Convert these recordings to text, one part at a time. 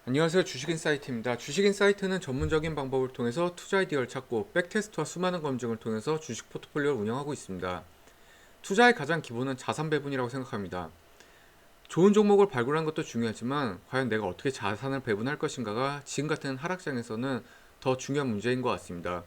안녕하세요. 주식인사이트입니다. 주식인사이트는 전문적인 방법을 통해서 투자 아이디어를 찾고 백테스트와 수많은 검증을 통해서 주식 포트폴리오를 운영하고 있습니다. 투자의 가장 기본은 자산 배분이라고 생각합니다. 좋은 종목을 발굴하는 것도 중요하지만 과연 내가 어떻게 자산을 배분할 것인가가 지금 같은 하락장에서는 더 중요한 문제인 것 같습니다.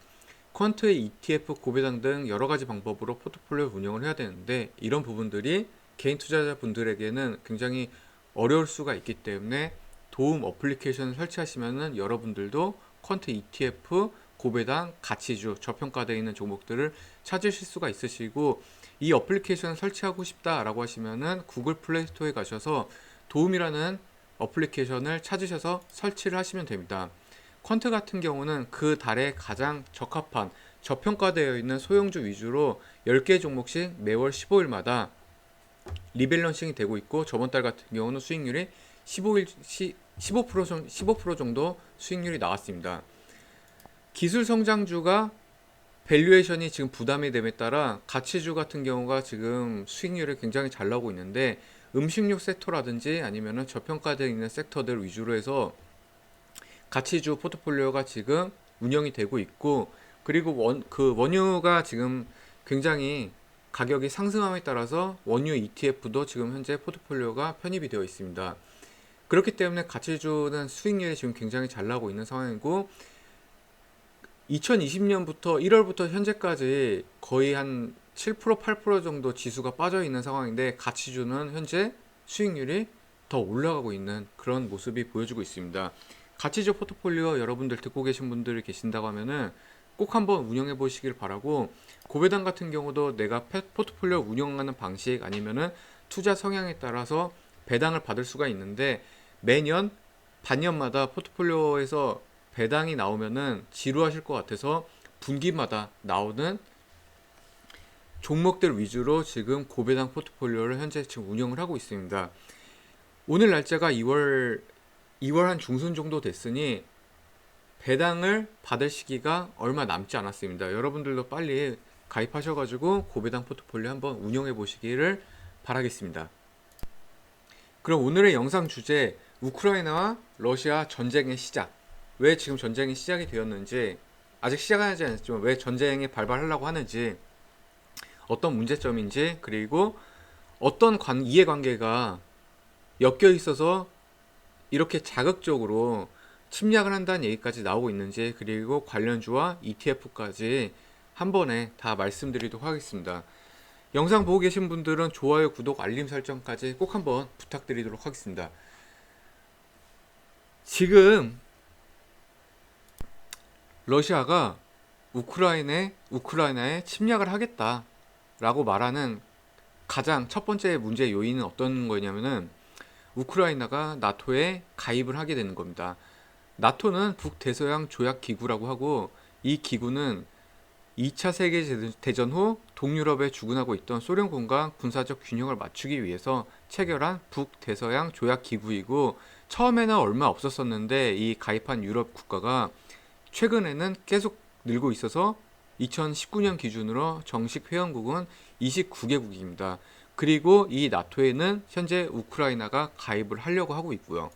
퀀트의 ETF, 고배당 등 여러 가지 방법으로 포트폴리오 운영을 해야 되는데 이런 부분들이 개인 투자자분들에게는 굉장히 어려울 수가 있기 때문에 도움 어플리케이션을 설치하시면은 여러분들도 퀀트 ETF, 고배당, 가치주, 저평가되어 있는 종목들을 찾으실 수가 있으시고, 이 어플리케이션을 설치하고 싶다라고 하시면은 구글 플레이 스토어에 가셔서 도움이라는 어플리케이션을 찾으셔서 설치를 하시면 됩니다. 퀀트 같은 경우는 그 달에 가장 적합한 저평가되어 있는 소형주 위주로 10개 종목씩 매월 15일마다 리밸런싱이 되고 있고, 저번 달 같은 경우는 수익률이 15% 정도 수익률이 나왔습니다. 기술 성장주가 밸류에이션이 지금 부담이 됨에 따라 가치주 같은 경우가 지금 수익률이 굉장히 잘 나오고 있는데, 음식료 섹터라든지 아니면은 저평가되어 있는 섹터들 위주로 해서 가치주 포트폴리오가 지금 운영이 되고 있고, 그리고 원유가 지금 굉장히 가격이 상승함에 따라서 원유 ETF도 지금 현재 포트폴리오가 편입이 되어 있습니다. 그렇기 때문에 가치주는 수익률이 지금 굉장히 잘 나오고 있는 상황이고, 2020년부터 1월부터 현재까지 거의 한 7%, 8% 정도 지수가 빠져 있는 상황인데, 가치주는 현재 수익률이 더 올라가고 있는 그런 모습이 보여주고 있습니다. 가치주 포트폴리오 여러분들 듣고 계신 분들이 계신다고 하면은 꼭 한번 운영해 보시길 바라고, 고배당 같은 경우도 내가 포트폴리오 운영하는 방식 아니면은 투자 성향에 따라서 배당을 받을 수가 있는데, 매년 반년마다 포트폴리오에서 배당이 나오면은 지루하실 것 같아서 분기마다 나오는 종목들 위주로 지금 고배당 포트폴리오를 현재 지금 운영을 하고 있습니다. 오늘 날짜가 2월 한 중순 정도 됐으니 배당을 받을 시기가 얼마 남지 않았습니다. 여러분들도 빨리 가입하셔가지고 고배당 포트폴리오 한번 운영해 보시기를 바라겠습니다. 그럼 오늘의 영상 주제, 우크라이나와 러시아 전쟁의 시작. 왜 지금 전쟁이 시작이 되었는지, 아직 시작하지 않았지만 왜 전쟁에 발발하려고 하는지, 어떤 문제점인지, 그리고 어떤 이해관계가 엮여 있어서 이렇게 자극적으로 침략을 한다는 얘기까지 나오고 있는지, 그리고 관련주와 ETF까지 한 번에 다 말씀드리도록 하겠습니다. 영상 보고 계신 분들은 좋아요, 구독, 알림 설정까지 꼭 한번 부탁드리도록 하겠습니다. 지금 러시아가 우크라이나에 침략을 하겠다라고 말하는 가장 첫 번째 문제 요인은 어떤 거냐면은 우크라이나가 나토에 가입을 하게 되는 겁니다. 나토는 북대서양 조약 기구라고 하고, 이 기구는 2차 세계대전 후 동유럽에 주둔하고 있던 소련군과 군사적 균형을 맞추기 위해서 체결한 북대서양 조약 기구이고, 처음에는 얼마 없었었는데 이 가입한 유럽 국가가 최근에는 계속 늘고 있어서 2019년 기준으로 정식 회원국은 29개국입니다. 그리고 이 나토에는 현재 우크라이나가 가입을 하려고 하고 있고요.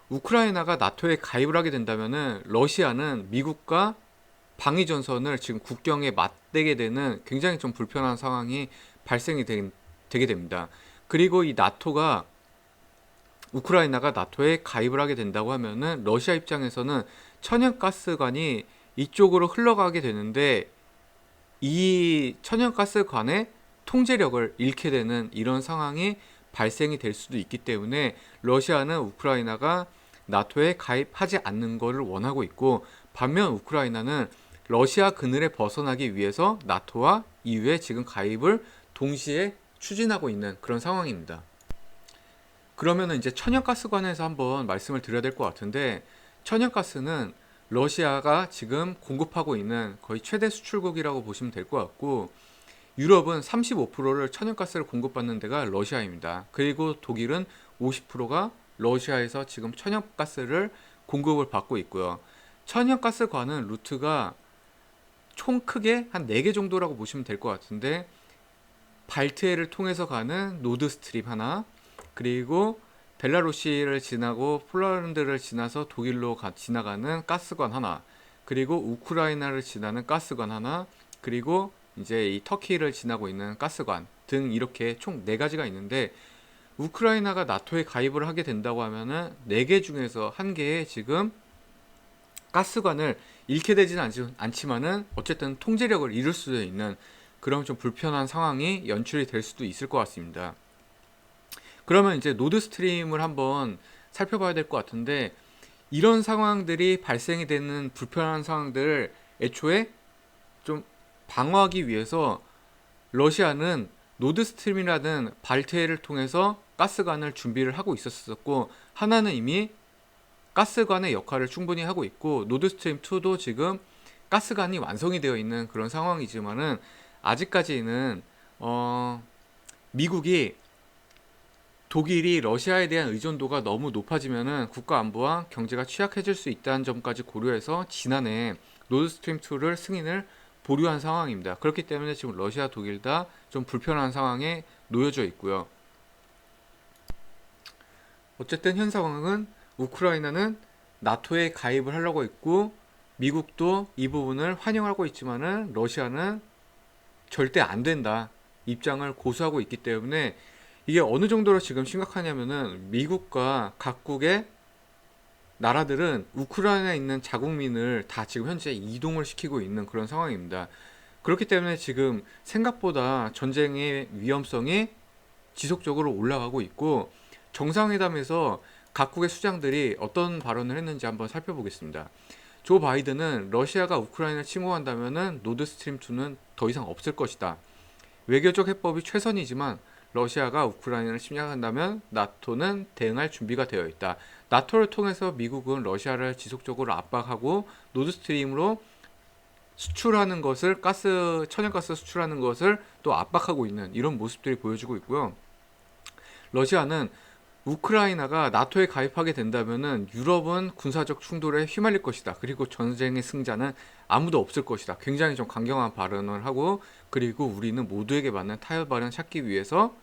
우크라이나가 나토에 가입을 하게 된다면은 러시아는 미국과 방위 전선을 지금 국경에 맞대게 되는 굉장히 좀 불편한 상황이 되게 됩니다. 그리고 이 우크라이나가 나토에 가입을 하게 된다고 하면은 러시아 입장에서는 천연가스관이 이쪽으로 흘러가게 되는데, 이 천연가스관의 통제력을 잃게 되는 이런 상황이 발생이 될 수도 있기 때문에 러시아는 우크라이나가 나토에 가입하지 않는 것을 원하고 있고, 반면 우크라이나는 러시아 그늘에 벗어나기 위해서 나토와 EU에 지금 가입을 동시에 추진하고 있는 그런 상황입니다. 그러면은 이제 천연가스 관해서 한번 말씀을 드려야 될 것 같은데, 천연가스는 러시아가 지금 공급하고 있는 거의 최대 수출국이라고 보시면 될 것 같고, 유럽은 35%를 천연가스를 공급받는 데가 러시아입니다. 그리고 독일은 50%가 러시아에서 지금 천연가스를 공급을 받고 있고요. 천연가스관은 루트가 총 크게 한 4개 정도라고 보시면 될 것 같은데, 발트해를 통해서 가는 노드스트림 하나, 그리고 벨라루시를 지나고 폴란드를 지나서 독일로 지나가는 가스관 하나, 그리고 우크라이나를 지나는 가스관 하나, 그리고 이제 이 터키를 지나고 있는 가스관 등 이렇게 총 4가지가 있는데, 우크라이나가 나토에 가입을 하게 된다고 하면은 4개 중에서 1개의 지금 가스관을 잃게 되지는 않지만은 어쨌든 통제력을 잃을 수도 있는 그런 좀 불편한 상황이 연출이 될 수도 있을 것 같습니다. 그러면 이제 노드스트림을 한번 살펴봐야 될 것 같은데, 이런 상황들이 발생이 되는 불편한 상황들을 애초에 좀 방어하기 위해서 러시아는 노드스트림이라는 발트해를 통해서 가스관을 준비를 하고 있었고, 하나는 이미 가스관의 역할을 충분히 하고 있고, 노드스트림 2도 지금 가스관이 완성이 되어 있는 그런 상황이지만은 아직까지는 미국이 독일이 러시아에 대한 의존도가 너무 높아지면은 국가 안보와 경제가 취약해질 수 있다는 점까지 고려해서 지난해 노드스트림 2를 승인을 보류한 상황입니다. 그렇기 때문에 지금 러시아, 독일 다 좀 불편한 상황에 놓여져 있고요. 어쨌든 현 상황은 우크라이나는 나토에 가입을 하려고 했고, 미국도 이 부분을 환영하고 있지만은 러시아는 절대 안 된다 입장을 고수하고 있기 때문에, 이게 어느 정도로 지금 심각하냐면은 미국과 각국의 나라들은 우크라이나에 있는 자국민을 다 지금 현재 이동을 시키고 있는 그런 상황입니다. 그렇기 때문에 지금 생각보다 전쟁의 위험성이 지속적으로 올라가고 있고, 정상회담에서 각국의 수장들이 어떤 발언을 했는지 한번 살펴보겠습니다. 조 바이든은 러시아가 우크라이나를 침공한다면은 노드스트림 2는 더 이상 없을 것이다. 외교적 해법이 최선이지만 러시아가 우크라이나를 침략한다면 나토는 대응할 준비가 되어 있다. 나토를 통해서 미국은 러시아를 지속적으로 압박하고 노드스트림으로 수출하는 것을, 천연가스 수출하는 것을 또 압박하고 있는 이런 모습들이 보여지고 있고요. 러시아는 우크라이나가 나토에 가입하게 된다면은 유럽은 군사적 충돌에 휘말릴 것이다. 그리고 전쟁의 승자는 아무도 없을 것이다. 굉장히 좀 강경한 발언을 하고, 그리고 우리는 모두에게 맞는 타협 발언을 찾기 위해서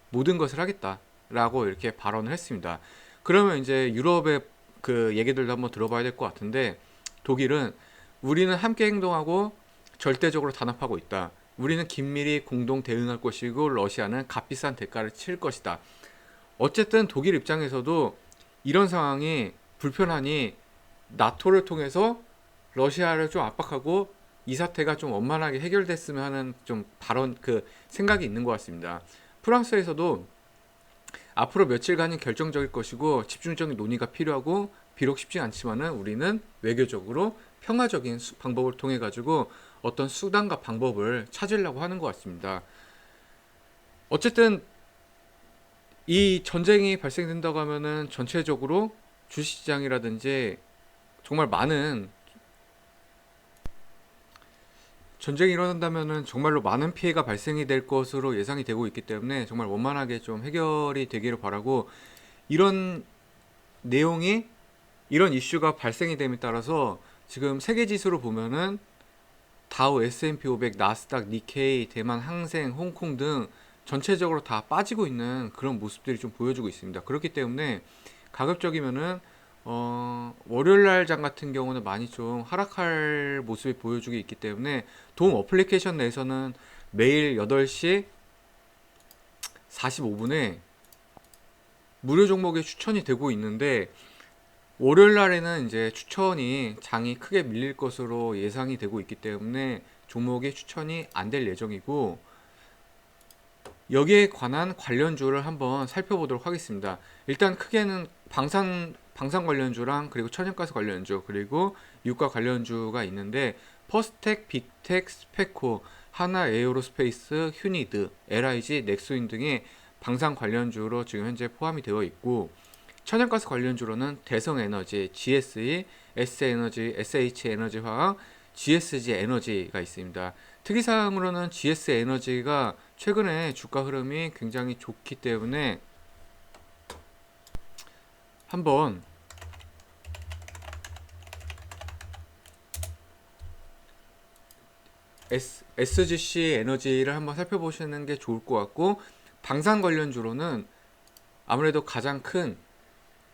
모든 것을 하겠다라고 이렇게 발언을 했습니다. 그러면 이제 유럽의 그 얘기들도 한번 들어봐야 될 것 같은데, 독일은 우리는 함께 행동하고 절대적으로 단합하고 있다. 우리는 긴밀히 공동 대응할 것이고 러시아는 값비싼 대가를 치를 것이다. 어쨌든 독일 입장에서도 이런 상황이 불편하니 나토를 통해서 러시아를 좀 압박하고 이 사태가 좀 원만하게 해결됐으면 하는 좀 생각이 있는 것 같습니다. 프랑스에서도 앞으로 며칠간은 결정적일 것이고 집중적인 논의가 필요하고, 비록 쉽지 않지만은 우리는 외교적으로 평화적인 방법을 통해 가지고 어떤 수단과 방법을 찾으려고 하는 것 같습니다. 어쨌든 이 전쟁이 발생된다고 하면은 전체적으로 주식시장이라든지 정말 많은, 전쟁이 일어난다면은 정말로 많은 피해가 발생이 될 것으로 예상이 되고 있기 때문에 정말 원만하게 좀 해결이 되기를 바라고, 이런 내용이, 이런 이슈가 발생이 됨에 따라서 지금 세계 지수로 보면은 다우, S&P 500, 나스닥, 니케이, 대만 항생, 홍콩 등 전체적으로 다 빠지고 있는 그런 모습들이 좀 보여주고 있습니다. 그렇기 때문에 가급적이면은 월요일 날장 같은 경우는 많이 좀 하락할 모습이 보여주고 있기 때문에 도움 어플리케이션 내에서는 매일 8시 45분에 무료 종목이 추천이 되고 있는데, 월요일 날에는 이제 장이 크게 밀릴 것으로 예상이 되고 있기 때문에 종목이 추천이 안 될 예정이고, 여기에 관한 관련주를 한번 살펴보도록 하겠습니다. 일단 크게는 방산 관련주랑, 그리고 천연가스 관련주, 그리고 유가 관련주가 있는데, 퍼스텍, 빅텍, 스페코, 하나 에어로스페이스, 휴니드, LIG, 넥소인 등의 방산 관련주로 지금 현재 포함이 되어 있고, 천연가스 관련주로는 대성에너지, GSE, S에너지, SH에너지화학, GSG 에너지가 있습니다. 특이사항으로는 GS에너지가 최근에 주가 흐름이 굉장히 좋기 때문에 한번 SGC 에너지를 한번 살펴보시는 게 좋을 것 같고, 방산 관련주로는 아무래도 가장 큰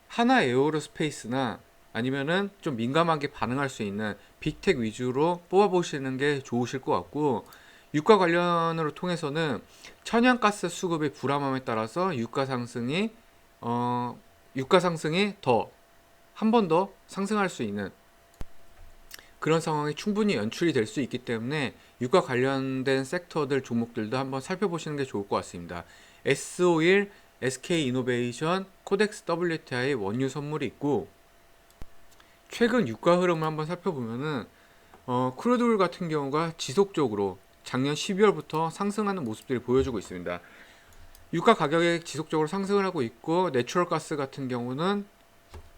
하나 에어로스페이스나 아니면은 좀 민감하게 반응할 수 있는 빅텍 위주로 뽑아보시는 게 좋으실 것 같고, 유가 관련으로 통해서는 천연가스 수급의 불안함에 따라서 유가 상승이 더 한 번 더 상승할 수 있는 그런 상황이 충분히 연출이 될 수 있기 때문에 유가 관련된 섹터들 종목들도 한번 살펴보시는 게 좋을 것 같습니다. S51, SK이노베이션, 코덱스 WTI 원유 선물이 있고, 최근 유가 흐름을 한번 살펴보면은 크루드오일 같은 경우가 지속적으로 작년 12월부터 상승하는 모습들이 보여주고 있습니다. 유가 가격이 지속적으로 상승을 하고 있고, 내추럴 가스 같은 경우는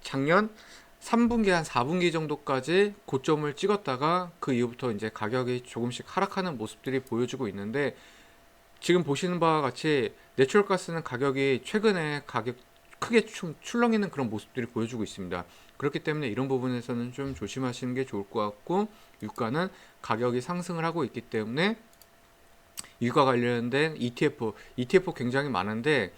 작년 3분기 한 4분기 정도까지 고점을 찍었다가 그 이후부터 이제 가격이 조금씩 하락하는 모습들이 보여주고 있는데, 지금 보시는 바와 같이 내추럴 가스는 가격이 최근에 가격 크게 출렁이는 그런 모습들이 보여주고 있습니다. 그렇기 때문에 이런 부분에서는 좀 조심하시는 게 좋을 것 같고, 유가는 가격이 상승을 하고 있기 때문에 유가 관련된 ETF 굉장히 많은데,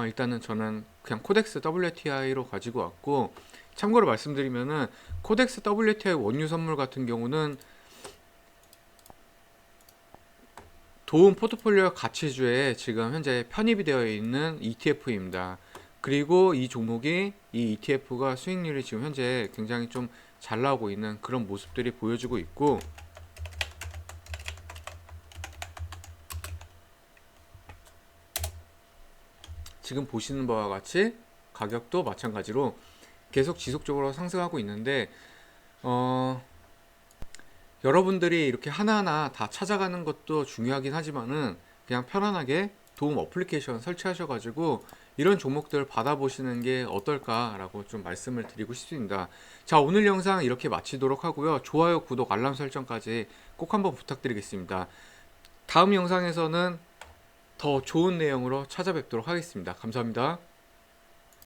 일단은 저는 그냥 코덱스 WTI로 가지고 왔고, 참고로 말씀드리면은 코덱스 WTI 원유 선물 같은 경우는 도움 포트폴리오 가치주에 지금 현재 편입이 되어 있는 ETF입니다. 그리고 이 ETF가 수익률이 지금 현재 굉장히 좀 잘 나오고 있는 그런 모습들이 보여주고 있고, 지금 보시는 바와 같이 가격도 마찬가지로 계속 지속적으로 상승하고 있는데, 여러분들이 이렇게 하나하나 다 찾아가는 것도 중요하긴 하지만은 그냥 편안하게 도움 어플리케이션 설치하셔가지고 이런 종목들 받아보시는 게 어떨까라고 좀 말씀을 드리고 싶습니다. 자, 오늘 영상 이렇게 마치도록 하고요. 좋아요, 구독, 알람 설정까지 꼭 한번 부탁드리겠습니다. 다음 영상에서는 더 좋은 내용으로 찾아뵙도록 하겠습니다. 감사합니다.